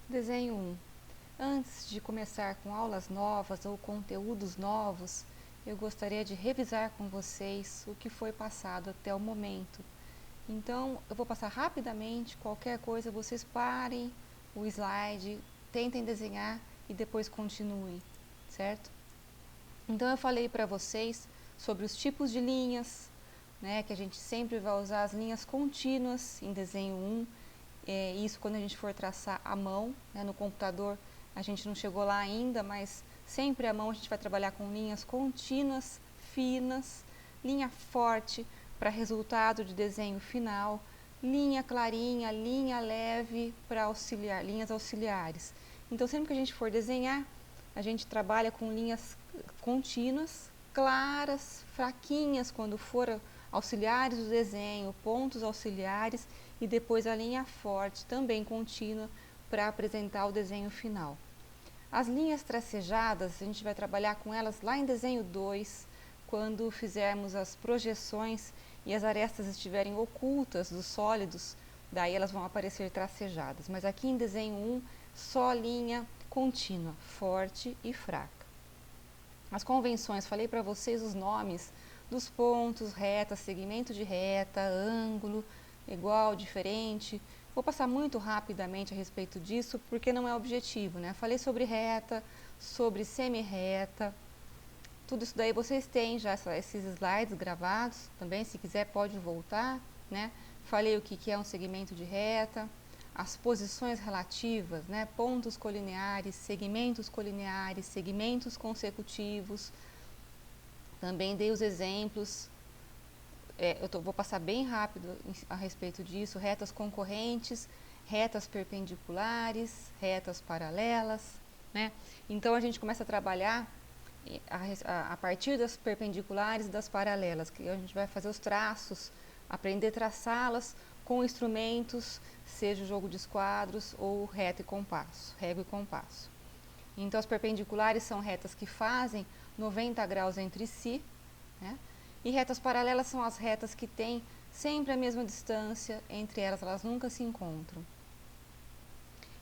Desenho 1. Antes de começar com aulas novas ou conteúdos novos, eu gostaria de revisar com vocês o que foi passado até o momento. Então, eu vou passar rapidamente, qualquer coisa vocês parem o slide, tentem desenhar e depois continuem, certo? Então, eu falei para vocês sobre os tipos de linhas, né, que a gente sempre vai usar as linhas contínuas em desenho 1, isso quando a gente for traçar à mão, né, no computador a gente não chegou lá ainda, mas sempre à mão a gente vai trabalhar com linhas contínuas, finas, linha forte para resultado de desenho final, linha clarinha, linha leve para auxiliar, linhas auxiliares. Então sempre que a gente for desenhar, a gente trabalha com linhas contínuas, claras, fraquinhas quando for auxiliares do desenho, pontos auxiliares e depois a linha forte, também contínua, para apresentar o desenho final. As linhas tracejadas, a gente vai trabalhar com elas lá em desenho 2, quando fizermos as projeções e as arestas estiverem ocultas dos sólidos, daí elas vão aparecer tracejadas. Mas aqui em desenho 1, só linha contínua, forte e fraca. As convenções, falei para vocês os nomes dos pontos, reta, segmento de reta, ângulo, igual, diferente. Vou passar muito rapidamente a respeito disso, porque não é objetivo, né? Falei sobre reta, sobre semi-reta, tudo isso daí vocês têm já esses slides gravados também, se quiser pode voltar, né? Falei o que é um segmento de reta, as posições relativas, né? Pontos colineares, segmentos consecutivos. Também dei os exemplos, vou passar bem rápido a respeito disso, retas concorrentes, retas perpendiculares, retas paralelas, né? Então a gente começa a trabalhar a partir das perpendiculares e das paralelas, que a gente vai fazer os traços, aprender a traçá-las com instrumentos, seja o jogo de esquadros ou reta e compasso, régua e compasso. Então as perpendiculares são retas que fazem 90 graus entre si, né? E retas paralelas são as retas que têm sempre a mesma distância entre elas, elas nunca se encontram.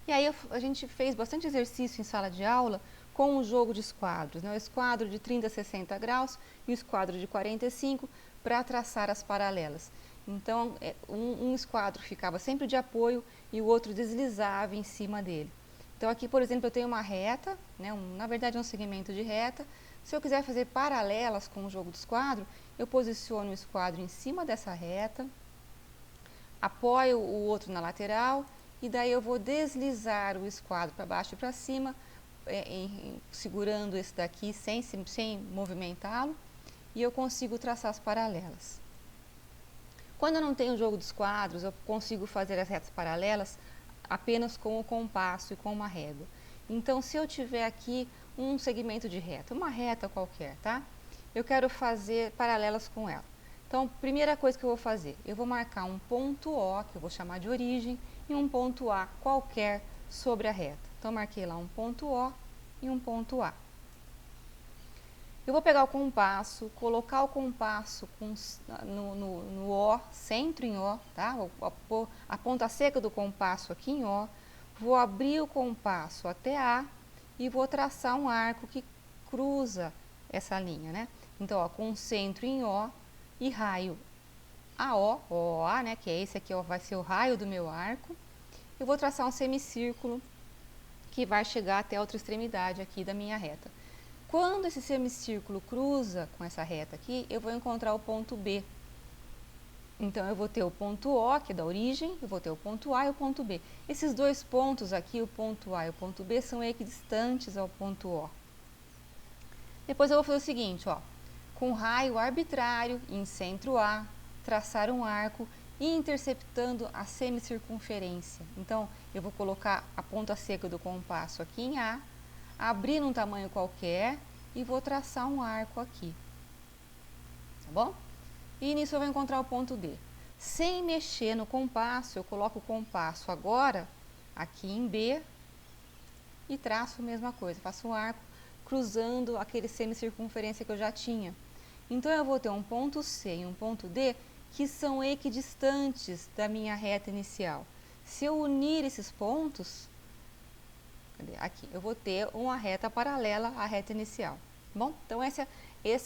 E aí a gente fez bastante exercício em sala de aula com o jogo de esquadros, né? O esquadro de 30 a 60 graus e o esquadro de 45 para traçar as paralelas. Então, um esquadro ficava sempre de apoio e o outro deslizava em cima dele. Então, aqui, por exemplo, eu tenho uma reta, né? Na verdade é um segmento de reta. Se eu quiser fazer paralelas com o jogo do esquadro, eu posiciono o esquadro em cima dessa reta, apoio o outro na lateral e daí eu vou deslizar o esquadro para baixo e para cima, segurando esse daqui sem movimentá-lo, e eu consigo traçar as paralelas. Quando eu não tenho o jogo dos quadros, eu consigo fazer as retas paralelas apenas com o compasso e com uma régua. Então, se eu tiver aqui um segmento de reta, uma reta qualquer, tá? Eu quero fazer paralelas com ela. Então, primeira coisa que eu vou fazer, eu vou marcar um ponto O, que eu vou chamar de origem, e um ponto A qualquer sobre a reta. Então, marquei lá um ponto O e um ponto A. Eu vou pegar o compasso, colocar o compasso no O, centro em O, tá? Vou pôr a ponta seca do compasso aqui em O, vou abrir o compasso até A e vou traçar um arco que cruza essa linha, né? Então, ó, com centro em O e raio AO, OA, né? Que é esse aqui, ó, vai ser o raio do meu arco. Eu vou traçar um semicírculo que vai chegar até a outra extremidade aqui da minha reta. Quando esse semicírculo cruza com essa reta aqui, eu vou encontrar o ponto B. Então, eu vou ter o ponto O, que é da origem, eu vou ter o ponto A e o ponto B. Esses dois pontos aqui, o ponto A e o ponto B, são equidistantes ao ponto O. Depois eu vou fazer o seguinte, ó, com raio arbitrário em centro A, traçar um arco e interceptando a semicircunferência. Então, eu vou colocar a ponta seca do compasso aqui em A, abrir num tamanho qualquer e vou traçar um arco aqui, tá bom? E nisso eu vou encontrar o ponto D. Sem mexer no compasso, eu coloco o compasso agora aqui em B e traço a mesma coisa, faço um arco cruzando aquele semicircunferência que eu já tinha. Então eu vou ter um ponto C e um ponto D que são equidistantes da minha reta inicial. Se eu unir esses pontos, cadê? Aqui, eu vou ter uma reta paralela à reta inicial. Bom, então essa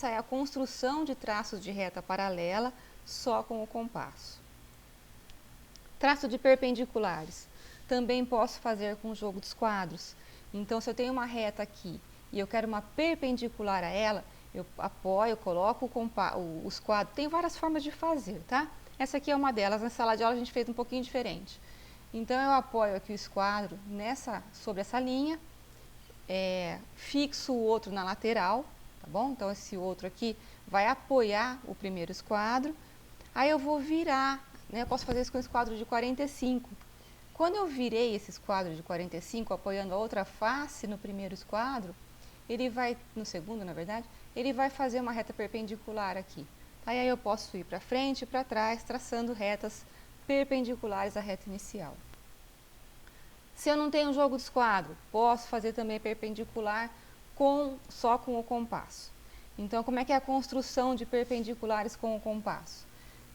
é a construção de traços de reta paralela só com o compasso. Traço de perpendiculares. Também posso fazer com o jogo dos quadros. Então, se eu tenho uma reta aqui e eu quero uma perpendicular a ela, eu apoio, coloco os quadros. Tem várias formas de fazer, tá? Essa aqui é uma delas. Na sala de aula a gente fez um pouquinho diferente. Então, eu apoio aqui o esquadro sobre essa linha, fixo o outro na lateral, tá bom? Então, esse outro aqui vai apoiar o primeiro esquadro. Aí eu vou virar, né? Eu posso fazer isso com o esquadro de 45. Quando eu virei esse esquadro de 45, apoiando a outra face no primeiro esquadro, ele vai, no segundo, na verdade, ele vai fazer uma reta perpendicular aqui. Aí eu posso ir para frente e para trás, traçando retas perpendiculares à reta inicial. Se eu não tenho jogo de esquadro, posso fazer também perpendicular só com o compasso. Então, como é que é a construção de perpendiculares com o compasso?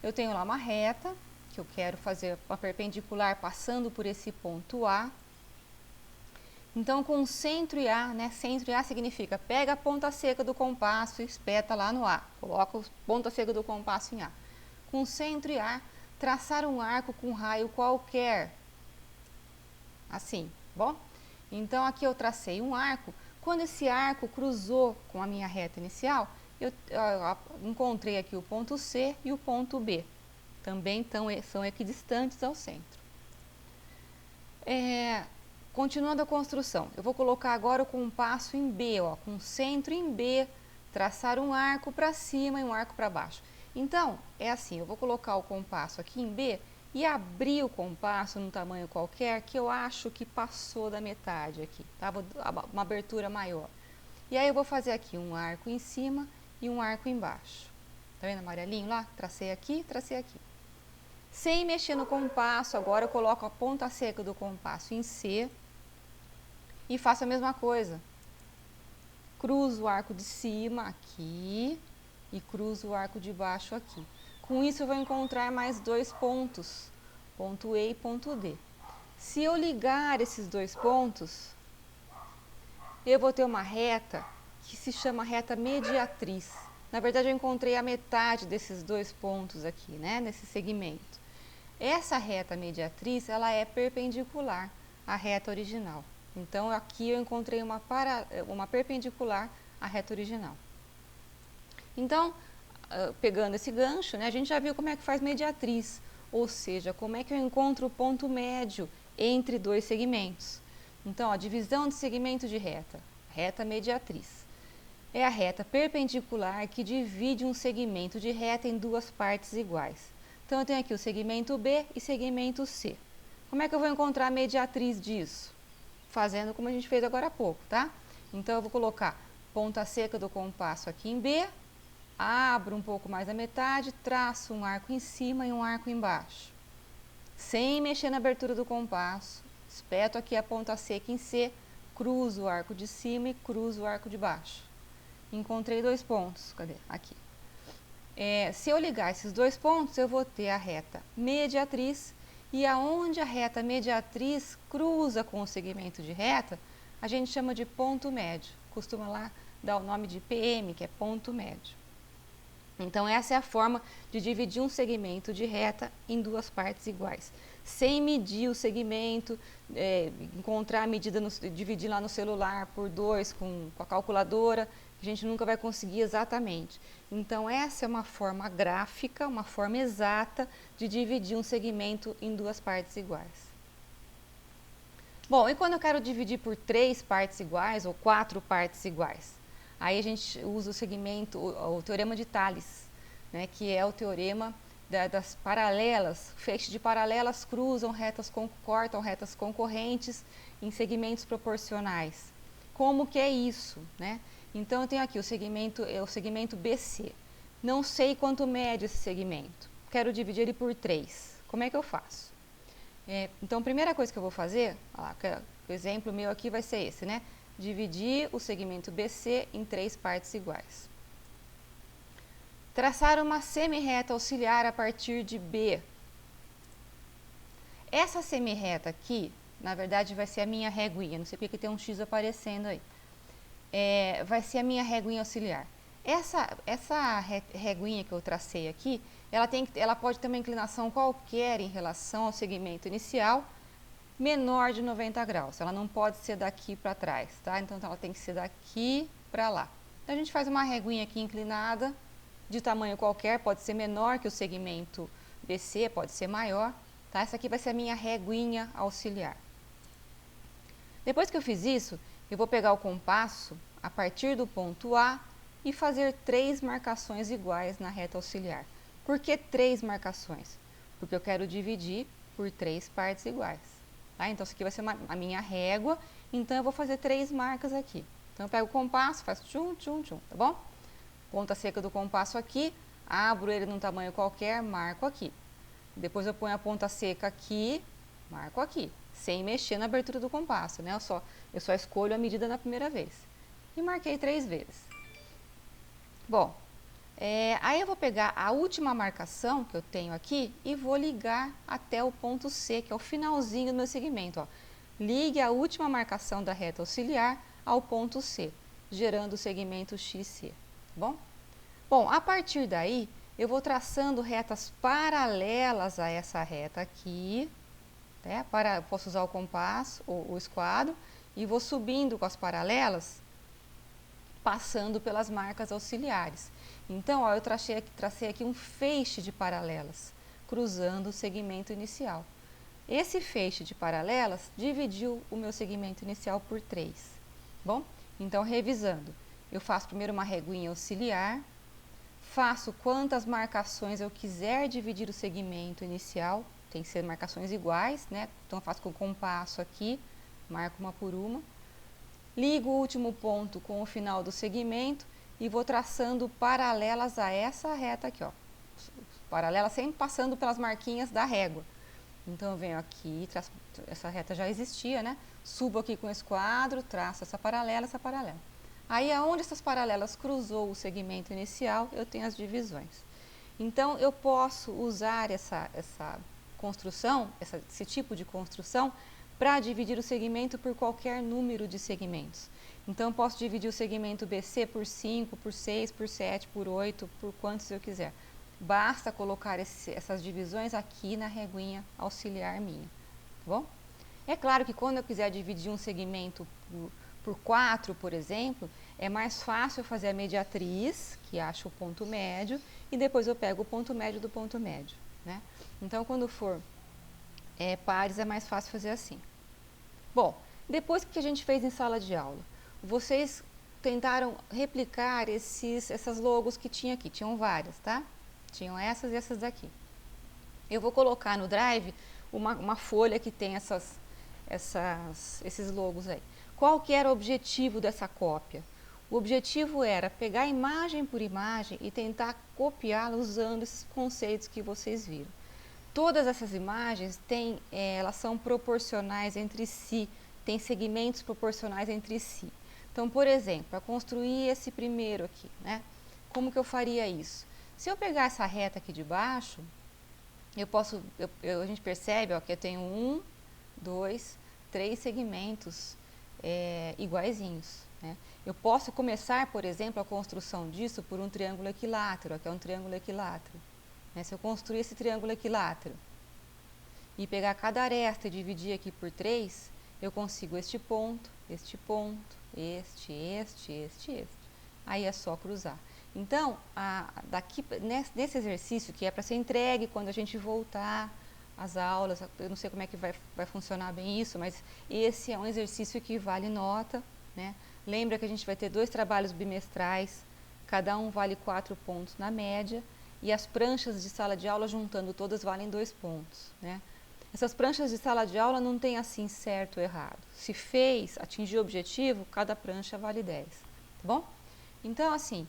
Eu tenho lá uma reta, que eu quero fazer uma perpendicular passando por esse ponto A. Então, com centro e A, né? Centro e A significa pega a ponta seca do compasso e espeta lá no A. Coloca a ponta seca do compasso em A. Com centro e A, traçar um arco com raio qualquer. Assim, bom? Então, aqui eu tracei um arco. Quando esse arco cruzou com a minha reta inicial, eu encontrei aqui o ponto C e o ponto B. Também são equidistantes ao centro. Continuando a construção, eu vou colocar agora o compasso em B, ó, com centro em B, traçar um arco para cima e um arco para baixo. Então, é assim, eu vou colocar o compasso aqui em B e abrir o compasso num tamanho qualquer que eu acho que passou da metade aqui, tá? Uma abertura maior. E aí eu vou fazer aqui um arco em cima e um arco embaixo. Tá vendo amarelinho lá? Tracei aqui, tracei aqui. Sem mexer no compasso, agora eu coloco a ponta seca do compasso em C e faço a mesma coisa. Cruzo o arco de cima aqui e cruzo o arco de baixo aqui. Com isso eu vou encontrar mais dois pontos, ponto E e ponto D. Se eu ligar esses dois pontos, eu vou ter uma reta que se chama reta mediatriz. Na verdade, eu encontrei a metade desses dois pontos aqui, né, nesse segmento. Essa reta mediatriz, ela é perpendicular à reta original. Então, aqui eu encontrei uma perpendicular à reta original. Então, pegando esse gancho, né, a gente já viu como é que faz mediatriz, ou seja, como é que eu encontro o ponto médio entre dois segmentos. Então, a divisão de segmento de reta mediatriz. É a reta perpendicular que divide um segmento de reta em duas partes iguais. Então, eu tenho aqui o segmento B e segmento C. Como é que eu vou encontrar a mediatriz disso? Fazendo como a gente fez agora há pouco, tá? Então, eu vou colocar ponta seca do compasso aqui em B, abro um pouco mais a metade, traço um arco em cima e um arco embaixo. Sem mexer na abertura do compasso, espeto aqui a ponta seca em C, cruzo o arco de cima e cruzo o arco de baixo. Encontrei dois pontos, cadê? Aqui. Se eu ligar esses dois pontos, eu vou ter a reta mediatriz, e aonde a reta mediatriz cruza com o segmento de reta, a gente chama de ponto médio. Costuma lá dar o nome de PM, que é ponto médio. Então, essa é a forma de dividir um segmento de reta em duas partes iguais. Sem medir o segmento, encontrar a medida, dividir lá no celular por 2 com a calculadora, a gente nunca vai conseguir exatamente. Então, essa é uma forma gráfica, uma forma exata de dividir um segmento em duas partes iguais. Bom, e quando eu quero dividir por 3 partes iguais ou 4 partes iguais? Aí a gente usa o teorema de Thales, né, que é o teorema das paralelas. Feixes de paralelas cortam retas concorrentes em segmentos proporcionais. Como que é isso, né? Então, eu tenho aqui o segmento BC. Não sei quanto mede esse segmento. Quero dividir ele por 3. Como é que eu faço? Então, a primeira coisa que eu vou fazer, o exemplo meu aqui vai ser esse, né? Dividir o segmento BC em 3 partes iguais. Traçar uma semirreta auxiliar a partir de B. Essa semirreta aqui, na verdade vai ser a minha reguinha, não sei porque tem um X aparecendo aí. Vai ser a minha reguinha auxiliar. Essa reguinha que eu tracei aqui, ela pode ter uma inclinação qualquer em relação ao segmento inicial, menor de 90 graus. Ela não pode ser daqui para trás, tá? Então ela tem que ser daqui para lá. Então a gente faz uma reguinha aqui inclinada, de tamanho qualquer, pode ser menor que o segmento BC, pode ser maior, tá? Essa aqui vai ser a minha reguinha auxiliar. Depois que eu fiz isso, eu vou pegar o compasso a partir do ponto A e fazer 3 marcações iguais na reta auxiliar. Por que 3 marcações? Porque eu quero dividir por 3 partes iguais. Tá? Então, isso aqui vai ser a minha régua, então eu vou fazer 3 marcas aqui. Então, eu pego o compasso, faço tchum, tchum, tchum, tá bom? Ponta seca do compasso aqui, abro ele num tamanho qualquer, marco aqui. Depois eu ponho a ponta seca aqui, marco aqui, sem mexer na abertura do compasso, né? Eu só escolho a medida na primeira vez. E marquei 3 vezes. Bom, aí eu vou pegar a última marcação que eu tenho aqui e vou ligar até o ponto C, que é o finalzinho do meu segmento, ó. Ligue a última marcação da reta auxiliar ao ponto C, gerando o segmento XC, tá bom? Bom, a partir daí, eu vou traçando retas paralelas a essa reta aqui, né? Posso usar o compasso, o esquadro, e vou subindo com as paralelas, passando pelas marcas auxiliares. Então, ó, eu tracei aqui um feixe de paralelas, cruzando o segmento inicial. Esse feixe de paralelas dividiu o meu segmento inicial por 3. Bom, então, revisando, eu faço primeiro uma reguinha auxiliar, faço quantas marcações eu quiser dividir o segmento inicial, tem que ser marcações iguais, né? Então, eu faço com o compasso aqui, marco uma por uma. Ligo o último ponto com o final do segmento e vou traçando paralelas a essa reta aqui, ó. Paralelas sempre passando pelas marquinhas da régua. Então, eu venho aqui, essa reta já existia, né? Subo aqui com o esquadro, traço essa paralela, essa paralela. Aí, aonde essas paralelas cruzou o segmento inicial, eu tenho as divisões. Então, eu posso usar essa construção, esse tipo de construção, para dividir o segmento por qualquer número de segmentos. Então, eu posso dividir o segmento BC por 5, por 6, por 7, por 8, por quantos eu quiser. Basta colocar essas divisões aqui na reguinha auxiliar minha, tá bom? É claro que quando eu quiser dividir um segmento por 4, por exemplo, é mais fácil fazer a mediatriz, que acha o ponto médio, e depois eu pego o ponto médio do ponto médio, né? Então, quando for pares, é mais fácil fazer assim. Bom, depois que a gente fez em sala de aula, vocês tentaram replicar essas logos que tinha aqui, tinham várias, tá? Tinham essas e essas daqui. Eu vou colocar no Drive uma folha que tem esses logos aí. Qual que era o objetivo dessa cópia? O objetivo era pegar imagem por imagem e tentar copiá-la usando esses conceitos que vocês viram. Todas essas imagens elas são proporcionais entre si, têm segmentos proporcionais entre si. Então, por exemplo, para construir esse primeiro aqui, né? Como que eu faria isso? Se eu pegar essa reta aqui de baixo, a gente percebe, ó, que eu tenho 1, 2, 3 segmentos iguaizinhos, né? Eu posso começar, por exemplo, a construção disso por um triângulo equilátero, que é um triângulo equilátero. Se eu construir esse triângulo equilátero e pegar cada aresta e dividir aqui por 3, eu consigo este ponto, este. Aí é só cruzar. Então, nesse exercício, que é para ser entregue quando a gente voltar às aulas, eu não sei como é que vai funcionar bem isso, mas esse é um exercício que vale nota, né? Lembra que a gente vai ter 2 trabalhos bimestrais, cada um vale 4 pontos na média, e as pranchas de sala de aula, juntando todas, valem 2 pontos, né? Essas pranchas de sala de aula não tem assim certo ou errado. Se atingiu o objetivo, cada prancha vale 10, tá bom? Então, assim,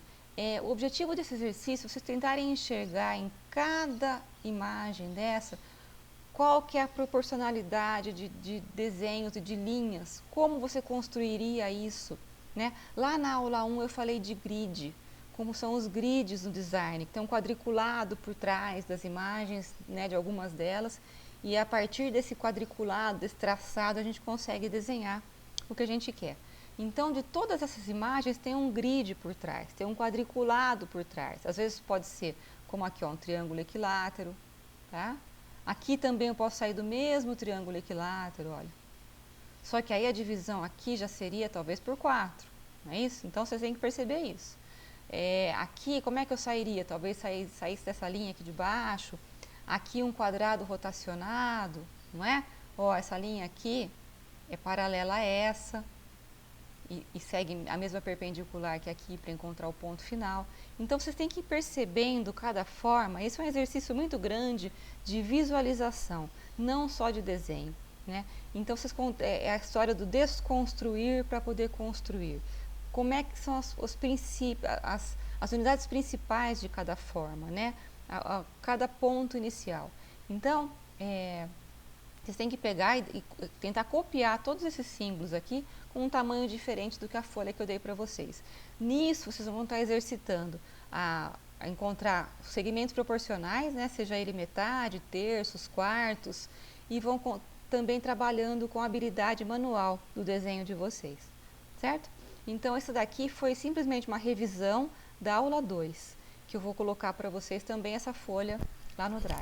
o objetivo desse exercício é vocês tentarem enxergar em cada imagem dessa qual que é a proporcionalidade de desenhos e de linhas, como você construiria isso, né? Lá na aula 1 eu falei de grid, como são os grids no design, que tem um quadriculado por trás das imagens, né, de algumas delas, e a partir desse quadriculado, desse traçado, a gente consegue desenhar o que a gente quer. Então, de todas essas imagens, tem um grid por trás, tem um quadriculado por trás. Às vezes pode ser, como aqui, ó, um triângulo equilátero, tá? Aqui também eu posso sair do mesmo triângulo equilátero, olha. Só que aí a divisão aqui já seria talvez por 4, não é isso? Então, vocês têm que perceber isso. Aqui, como é que eu sairia? Talvez saísse dessa linha aqui de baixo. Aqui um quadrado rotacionado, não é? Ó, essa linha aqui é paralela a essa e segue a mesma perpendicular que aqui para encontrar o ponto final. Então, vocês têm que ir percebendo cada forma. Esse é um exercício muito grande de visualização, não só de desenho, né? Então, é a história do desconstruir para poder construir. Como é que são os princípios, as unidades principais de cada forma, né? Cada ponto inicial. Então, vocês têm que pegar e tentar copiar todos esses símbolos aqui com um tamanho diferente do que a folha que eu dei para vocês. Nisso, vocês vão estar exercitando a encontrar segmentos proporcionais, né? Seja ele metade, terços, quartos, e vão também trabalhando com a habilidade manual do desenho de vocês, certo? Então, essa daqui foi simplesmente uma revisão da aula 2, que eu vou colocar para vocês também essa folha lá no Drive.